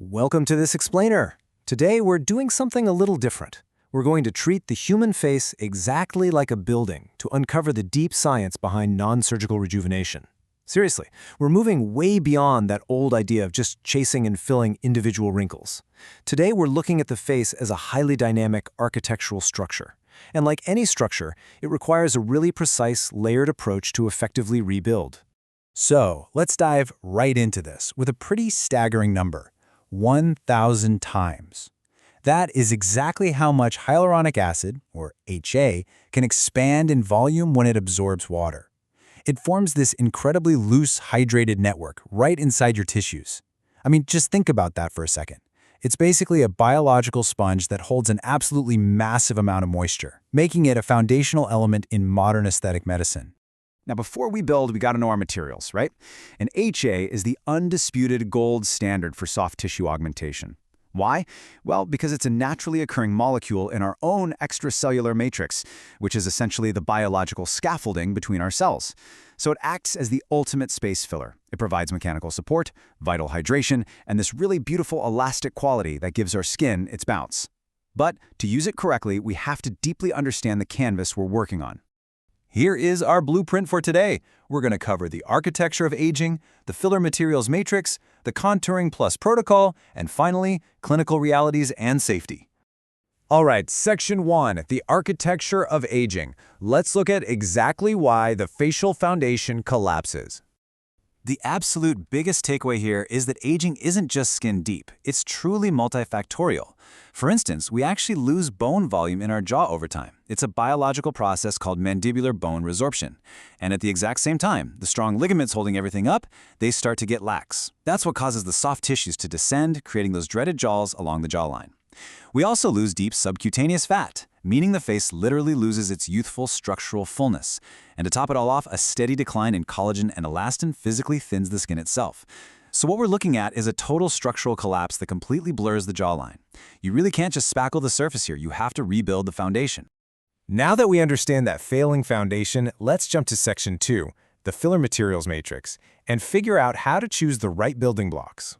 Welcome to this explainer. Today we're doing something a little different. We're going to treat the human face exactly like a building to uncover the deep science behind non-surgical rejuvenation. Seriously, we're moving way beyond that old idea of just chasing and filling individual wrinkles. Today we're looking at the face as a highly dynamic architectural structure. And like any structure, it requires a really precise, layered approach to effectively rebuild. So let's dive right into this with a pretty staggering number. 1,000 times. That is exactly how much hyaluronic acid, or HA, can expand in volume when it absorbs water. It forms this incredibly loose, hydrated network right inside your tissues. I mean, just think about that for a second. It's basically a biological sponge that holds an absolutely massive amount of moisture, making it a foundational element in modern aesthetic medicine. Now, before we build, we got to know our materials, right? And HA is the undisputed gold standard for soft tissue augmentation. Why? Well, because it's a naturally occurring molecule in our own extracellular matrix, which is essentially the biological scaffolding between our cells. So it acts as the ultimate space filler. It provides mechanical support, vital hydration, and this really beautiful elastic quality that gives our skin its bounce. But to use it correctly, we have to deeply understand the canvas we're working on. Here is our blueprint for today. We're going to cover the architecture of aging, the filler materials matrix, the contouring plus protocol, and finally, clinical realities and safety. All right, Section 1, the architecture of aging. Let's look at exactly why the facial foundation collapses. The absolute biggest takeaway here is that aging isn't just skin deep, it's truly multifactorial. For instance, we actually lose bone volume in our jaw over time. It's a biological process called mandibular bone resorption. And at the exact same time, the strong ligaments holding everything up, they start to get lax. That's what causes the soft tissues to descend, creating those dreaded jaws along the jawline. We also lose deep subcutaneous fat, meaning the face literally loses its youthful structural fullness. And to top it all off, a steady decline in collagen and elastin physically thins the skin itself. So what we're looking at is a total structural collapse that completely blurs the jawline. You really can't just spackle the surface here, you have to rebuild the foundation. Now that we understand that failing foundation, let's jump to Section 2, the filler materials matrix, and figure out how to choose the right building blocks.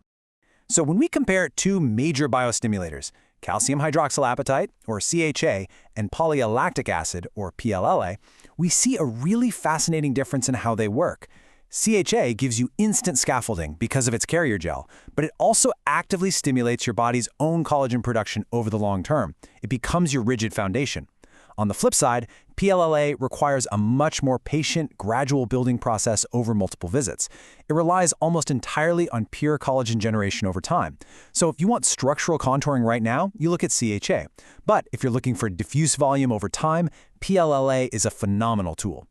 So when we compare two major biostimulators, calcium hydroxylapatite, or CHA, and polylactic acid, or PLLA, we see a really fascinating difference in how they work. CHA gives you instant scaffolding because of its carrier gel, but it also actively stimulates your body's own collagen production over the long term. It becomes your rigid foundation. On the flip side, PLLA requires a much more patient, gradual building process over multiple visits. It relies almost entirely on pure collagen generation over time. So if you want structural contouring right now, you look at CHA. But if you're looking for diffuse volume over time, PLLA is a phenomenal tool.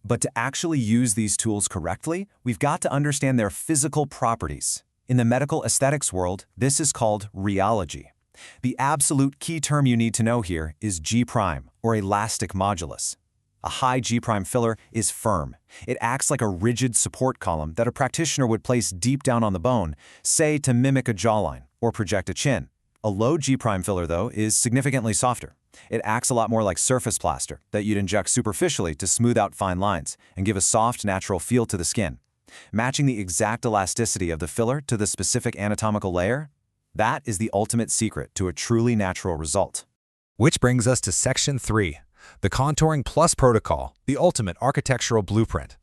But to actually use these tools correctly, we've got to understand their physical properties. In the medical aesthetics world, this is called rheology. The absolute key term you need to know here is G', or elastic modulus. A high G' filler is firm. It acts like a rigid support column that a practitioner would place deep down on the bone, say to mimic a jawline or project a chin. A low G' filler, though, is significantly softer. It acts a lot more like surface plaster that you'd inject superficially to smooth out fine lines and give a soft, natural feel to the skin. Matching the exact elasticity of the filler to the specific anatomical layer, that is the ultimate secret to a truly natural result. Which brings us to Section 3, the contouring plus protocol, the ultimate architectural blueprint.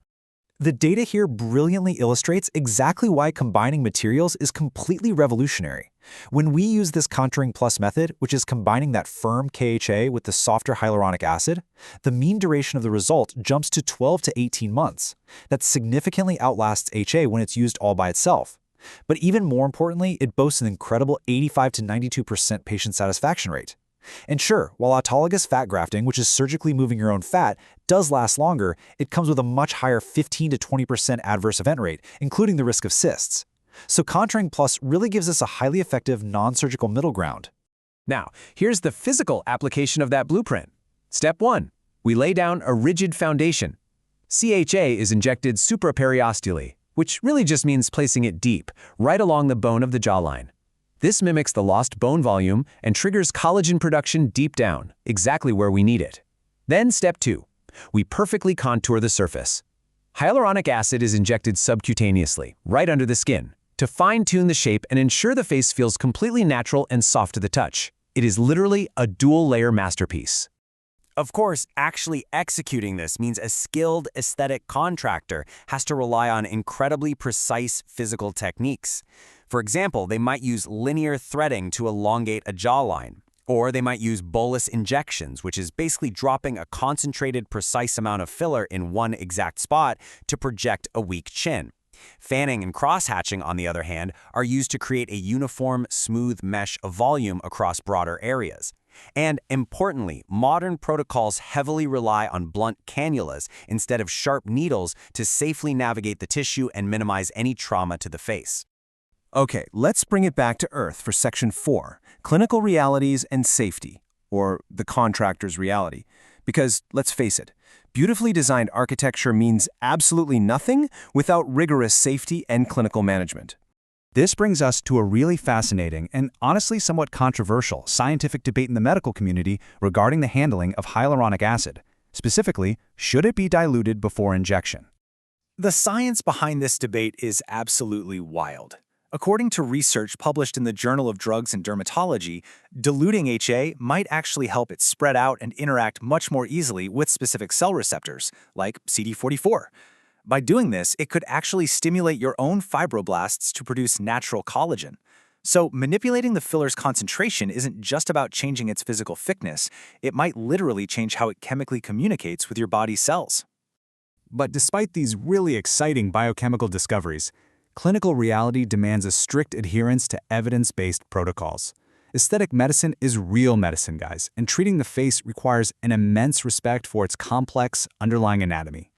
The data here brilliantly illustrates exactly why combining materials is completely revolutionary. When we use this contouring plus method, which is combining that firm KHA with the softer hyaluronic acid, the mean duration of the result jumps to 12 to 18 months. That significantly outlasts HA when it's used all by itself. But even more importantly, it boasts an incredible 85 to 92% patient satisfaction rate. And sure, while autologous fat grafting, which is surgically moving your own fat, does last longer, it comes with a much higher 15 to 20% adverse event rate, including the risk of cysts. So Contouring Plus really gives us a highly effective non-surgical middle ground. Now, here's the physical application of that blueprint. Step 1. We lay down a rigid foundation. CHA is injected supraperiosteally, which really just means placing it deep, right along the bone of the jawline. This mimics the lost bone volume and triggers collagen production deep down, exactly where we need it. Then Step 2. We perfectly contour the surface. Hyaluronic acid is injected subcutaneously, right under the skin. to fine-tune the shape and ensure the face feels completely natural and soft to the touch. It is literally a dual-layer masterpiece. Of course, actually executing this means a skilled aesthetic contractor has to rely on incredibly precise physical techniques. For example, they might use linear threading to elongate a jawline, or they might use bolus injections, which is basically dropping a concentrated, precise amount of filler in one exact spot to project a weak chin. Fanning and cross-hatching, on the other hand, are used to create a uniform, smooth mesh of volume across broader areas. And importantly, modern protocols heavily rely on blunt cannulas instead of sharp needles to safely navigate the tissue and minimize any trauma to the face. Okay, let's bring it back to Earth for Section 4, Clinical Realities and Safety, or the contractor's reality. Because, let's face it, beautifully designed architecture means absolutely nothing without rigorous safety and clinical management. This brings us to a really fascinating and honestly somewhat controversial scientific debate in the medical community regarding the handling of hyaluronic acid. Specifically, should it be diluted before injection? The science behind this debate is absolutely wild. According to research published in the Journal of Drugs and Dermatology, diluting HA might actually help it spread out and interact much more easily with specific cell receptors, like CD44. By doing this, it could actually stimulate your own fibroblasts to produce natural collagen. So manipulating the filler's concentration isn't just about changing its physical thickness, it might literally change how it chemically communicates with your body's cells. But despite these really exciting biochemical discoveries, clinical reality demands a strict adherence to evidence-based protocols. Aesthetic medicine is real medicine, guys, and treating the face requires an immense respect for its complex underlying anatomy.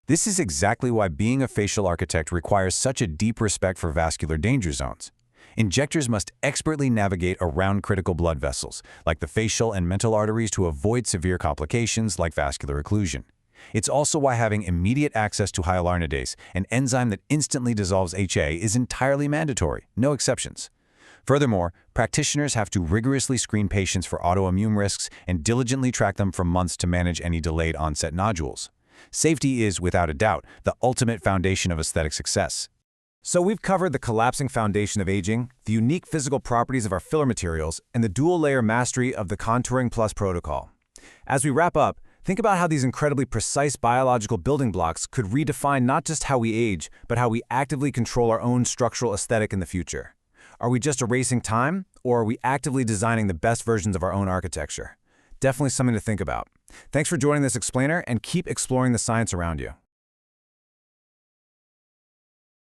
This is exactly why being a facial architect requires such a deep respect for vascular danger zones. Injectors must expertly navigate around critical blood vessels, like the facial and mental arteries, to avoid severe complications like vascular occlusion. It's also why having immediate access to hyaluronidase, an enzyme that instantly dissolves HA, is entirely mandatory, no exceptions. Furthermore, practitioners have to rigorously screen patients for autoimmune risks and diligently track them for months to manage any delayed onset nodules. Safety is, without a doubt, the ultimate foundation of aesthetic success. So we've covered the collapsing foundation of aging, the unique physical properties of our filler materials, and the dual-layer mastery of the Contouring Plus protocol. As we wrap up, think about how these incredibly precise biological building blocks could redefine not just how we age, but how we actively control our own structural aesthetic in the future. Are we just erasing time, or are we actively designing the best versions of our own architecture? Definitely something to think about. Thanks for joining this explainer, and keep exploring the science around you.